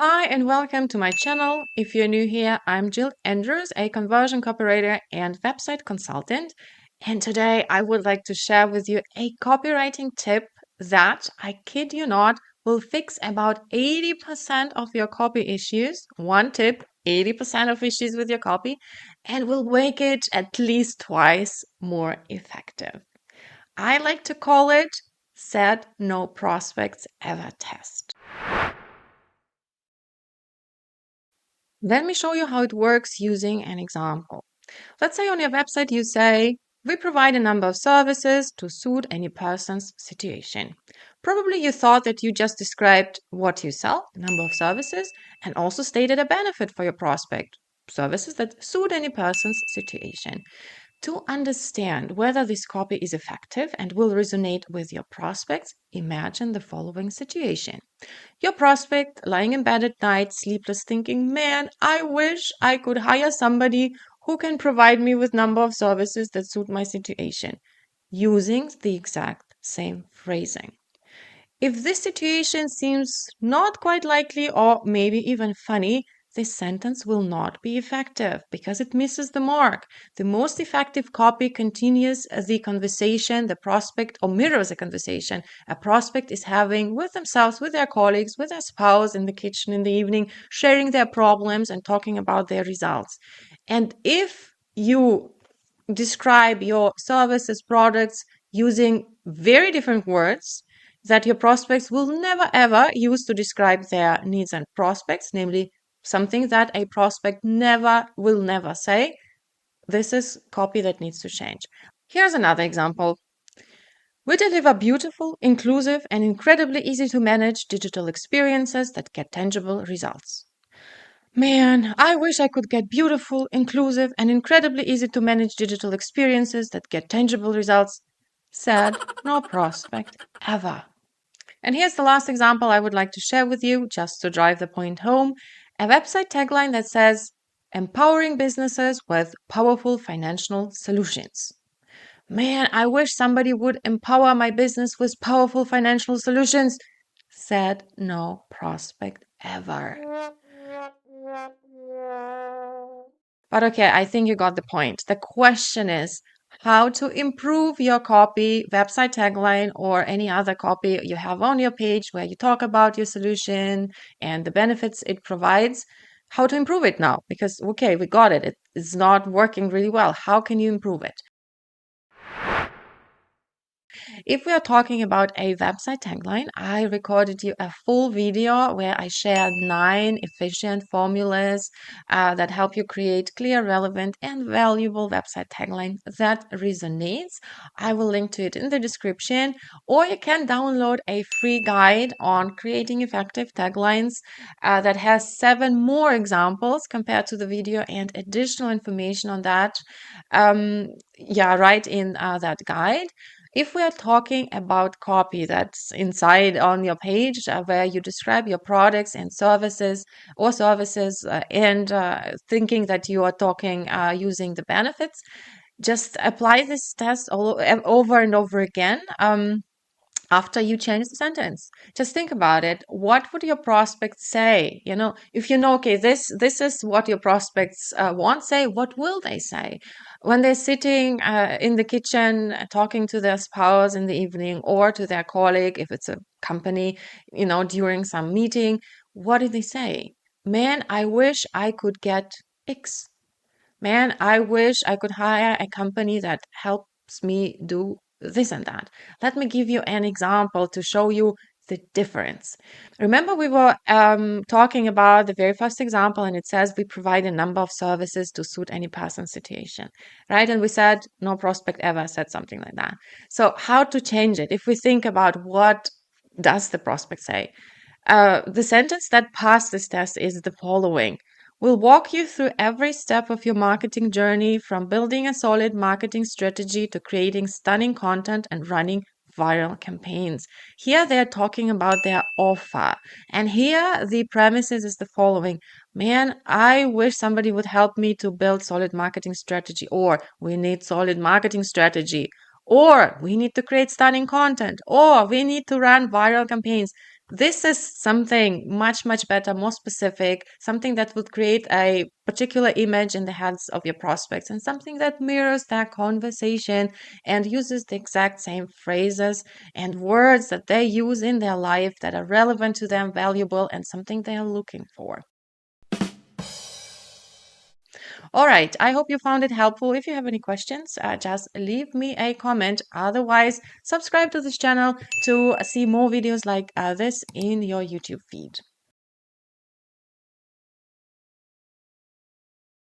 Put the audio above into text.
Hi and welcome to my channel. If you're new here, I'm Jill Andrews, a conversion copywriter and website consultant. And today I would like to share with you a copywriting tip that, I kid you not, will fix about 80% of your copy issues. One tip, 80% of issues with your copy, and will make it at least twice more effective. I like to call it Said No Prospects Ever Test. Let me show you how it works using an example. Let's say on your website you say, we provide a number of services to suit any person's situation. Probably you thought that you just described what you sell, the number of services, and also stated a benefit for your prospect, services that suit any person's situation. To understand whether this copy is effective and will resonate with your prospects, imagine the following situation. Your prospect lying in bed at night, sleepless, thinking, man, I wish I could hire somebody who can provide me with number of services that suit my situation, using the exact same phrasing. If this situation seems not quite likely or maybe even funny, this sentence will not be effective because it misses the mark. The most effective copy continues the conversation the prospect or mirrors a conversation a prospect is having with themselves, with their colleagues, with their spouse in the kitchen in the evening, sharing their problems and talking about their results. And if you describe your services, products using very different words that your prospects will never ever use to describe their needs and prospects, namely something that a prospect will never say. This is copy that needs to change. Here's another example. We deliver beautiful, inclusive, and incredibly easy to manage digital experiences that get tangible results. Man, I wish I could get beautiful, inclusive, and incredibly easy to manage digital experiences that get tangible results. Said no prospect ever. And here's the last example I would like to share with you, just to drive the point home. A website tagline that says, empowering businesses with powerful financial solutions. Man, I wish somebody would empower my business with powerful financial solutions. Said no prospect ever. But okay, I think you got the point. The question is how to improve your copy, website tagline, or any other copy you have on your page where you talk about your solution and the benefits it provides. How to improve it now? Because, okay, we got it. It's not working really well. How can you improve it? If we are talking about a website tagline, I recorded you a full video where I shared 9 efficient formulas that help you create clear, relevant, and valuable website tagline that resonates. I will link to it in the description, or you can download a free guide on creating effective taglines that has 7 more examples compared to the video and additional information on that. Right in that guide. If we are talking about copy that's inside on your page where you describe your products and services or services and thinking that you are talking using the benefits, just apply this test over and over again. After you change the sentence, just think about it. What would your prospects say? If you know, okay, this is what your prospects won't say, what will they say when they're sitting in the kitchen talking to their spouse in the evening, or to their colleague if it's a company, during some meeting? What do they say? Man, I wish I could get X. Man, I wish I could hire a company that helps me do this and that. Let me give you an example to show you the difference. Remember, we were talking about the very first example, and it says we provide a number of services to suit any person's situation, right? And we said no prospect ever said something like that. So, how to change it? If we think about what does the prospect say, the sentence that passed this test is the following. We'll walk you through every step of your marketing journey, from building a solid marketing strategy to creating stunning content and running viral campaigns. Here they're talking about their offer. And here the premises is the following. Man, I wish somebody would help me to build solid marketing strategy, or we need solid marketing strategy, or we need to create stunning content, or we need to run viral campaigns. This is something much, much better, more specific, something that would create a particular image in the heads of your prospects, and something that mirrors their conversation and uses the exact same phrases and words that they use in their life that are relevant to them, valuable, and something they are looking for. All right, I hope you found it helpful. If you have any questions, just leave me a comment. Otherwise, subscribe to this channel to see more videos like this in your YouTube feed.